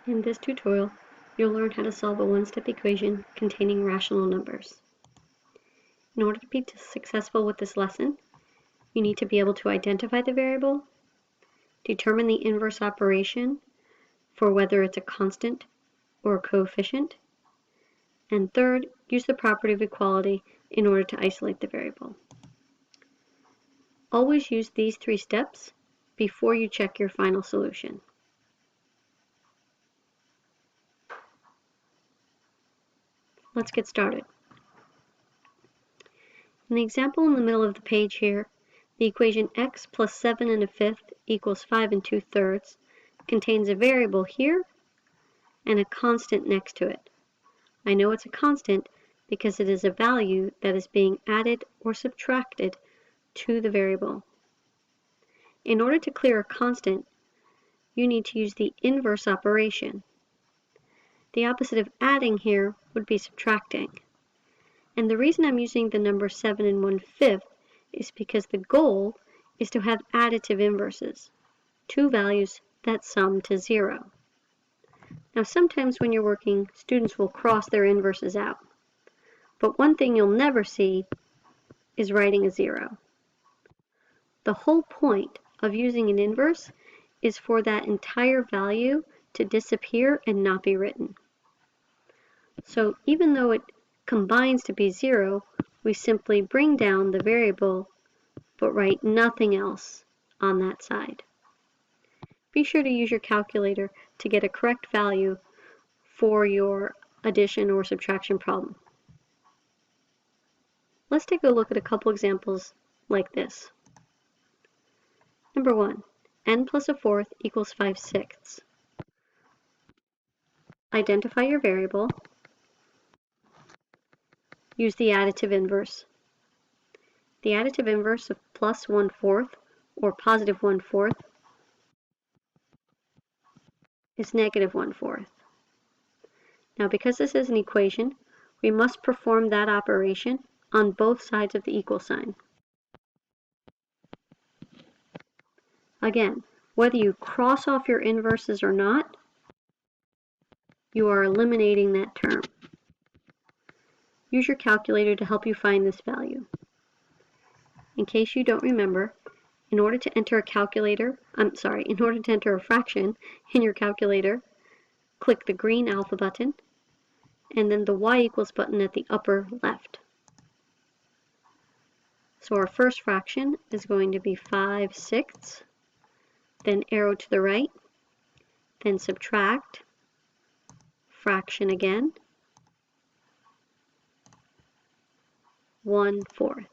In this tutorial, you'll learn how to solve a one-step equation containing rational numbers. In order to be successful with this lesson, you need to be able to identify the variable, determine the inverse operation for whether it's a constant or a coefficient, and third, use the property of equality in order to isolate the variable. Always use these 3 steps before you check your final solution. Let's get started. In the example in the middle of the page here, the equation x plus 7 1/5 equals 5 2/3 contains a variable here and a constant next to it. I know it's a constant because it is a value that is being added or subtracted to the variable. In order to clear a constant, you need to use the inverse operation. The opposite of adding here would be subtracting. And the reason I'm using the number 7 1/5 is because the goal is to have additive inverses, 2 values that sum to 0. Now sometimes when you're working, students will cross their inverses out. But one thing you'll never see is writing a 0. The whole point of using an inverse is for that entire value to disappear and not be written. So even though it combines to be 0, we simply bring down the variable but write nothing else on that side. Be sure to use your calculator to get a correct value for your addition or subtraction problem. Let's take a look at a couple examples like this. Number 1, n plus 1/4 equals 5/6. Identify your variable. Use the additive inverse. The additive inverse of plus 1/4 or positive 1/4 is negative 1/4. Now because this is an equation, we must perform that operation on both sides of the equal sign. Again, whether you cross off your inverses or not, you are eliminating that term. Use your calculator to help you find this value. In case you don't remember, in order to enter a fraction in your calculator, click the green alpha button and then the y equals button at the upper left. So our first fraction is going to be 5/6, then arrow to the right, then subtract, fraction again, 1/4.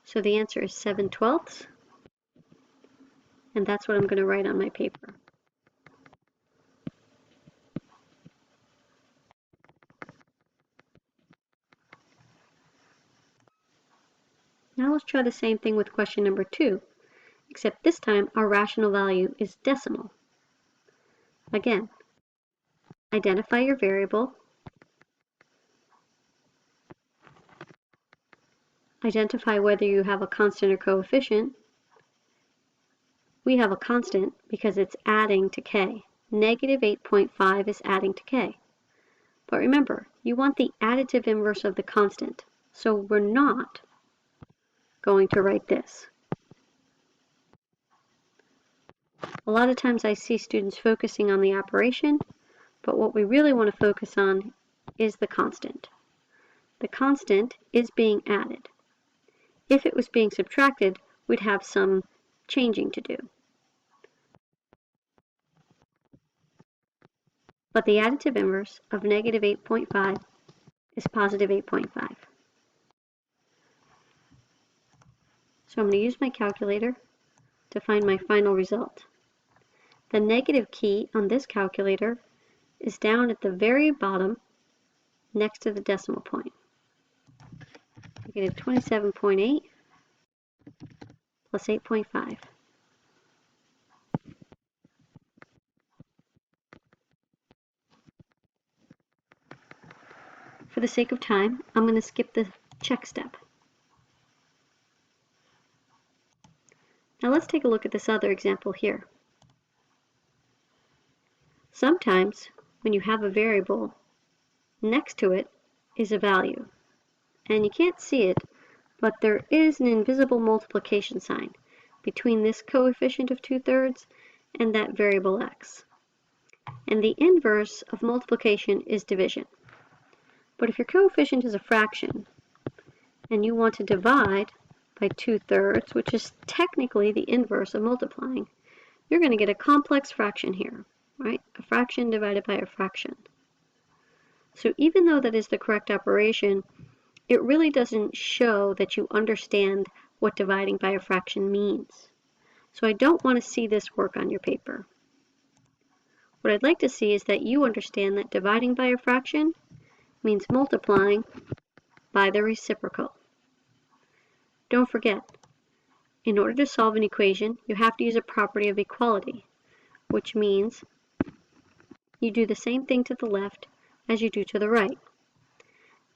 So the answer is 7/12, and that's what I'm going to write on my paper. Now let's try the same thing with question number 2, except this time our rational value is decimal. Again, identify your variable, identify whether you have a constant or coefficient. We have a constant because it's adding to k. Negative 8.5 is adding to k. But remember, you want the additive inverse of the constant, so we're not going to write this. A lot of times I see students focusing on the operation, but what we really want to focus on is the constant. The constant is being added. If it was being subtracted, we'd have some changing to do. But the additive inverse of negative 8.5 is positive 8.5. So I'm going to use my calculator to find my final result. The negative key on this calculator is down at the very bottom next to the decimal point. Negative 27.8 plus 8.5. For the sake of time, I'm going to skip the check step. Now let's take a look at this other example here. Sometimes, when you have a variable, next to it is a value. And you can't see it, but there is an invisible multiplication sign between this coefficient of 2/3 and that variable x. And the inverse of multiplication is division. But if your coefficient is a fraction, and you want to divide by 2/3, which is technically the inverse of multiplying, you're going to get a complex fraction here, right? A fraction divided by a fraction. So even though that is the correct operation, it really doesn't show that you understand what dividing by a fraction means. So I don't want to see this work on your paper. What I'd like to see is that you understand that dividing by a fraction means multiplying by the reciprocal. Don't forget, in order to solve an equation, you have to use a property of equality, which means you do the same thing to the left as you do to the right.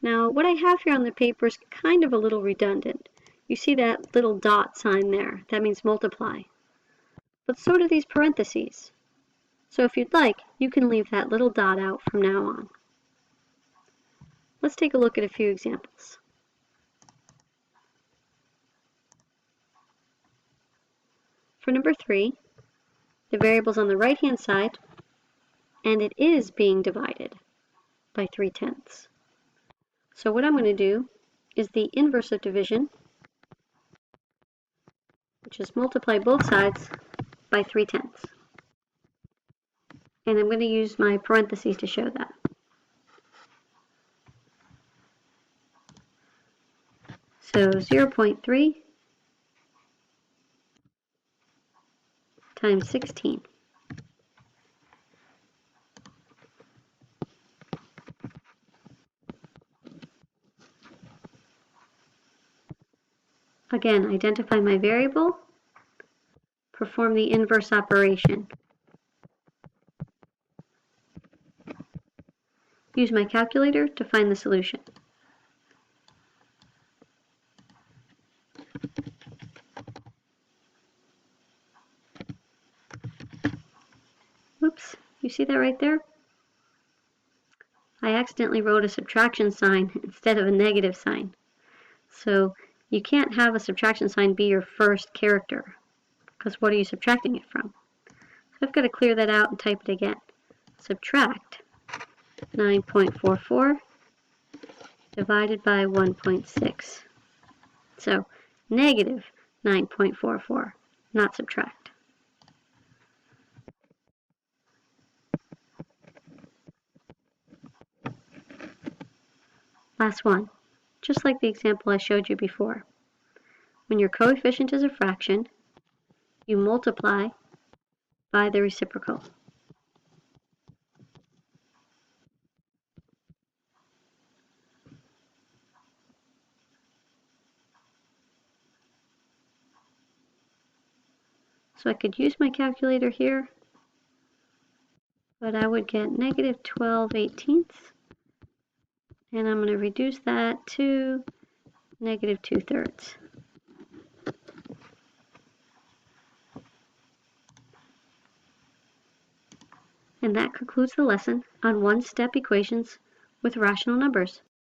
Now, what I have here on the paper is kind of a little redundant. You see that little dot sign there? That means multiply. But so do these parentheses. So if you'd like, you can leave that little dot out from now on. Let's take a look at a few examples. For number 3, the variable's on the right-hand side, and it is being divided by 3/10. So what I'm going to do is the inverse of division, which is multiply both sides by 3/10. And I'm going to use my parentheses to show that. So 0.3 times 16. Again, identify my variable, perform the inverse operation. Use my calculator to find the solution. Whoops, you see that right there? I accidentally wrote a subtraction sign instead of a negative sign. So you can't have a subtraction sign be your first character, because what are you subtracting it from? So I've got to clear that out and type it again. Subtract 9.44 divided by 1.6. So negative 9.44, not subtract. Last one, just like the example I showed you before. When your coefficient is a fraction, you multiply by the reciprocal. So I could use my calculator here, but I would get negative 12/18, and I'm going to reduce that to negative 2/3. And that concludes the lesson on one-step equations with rational numbers.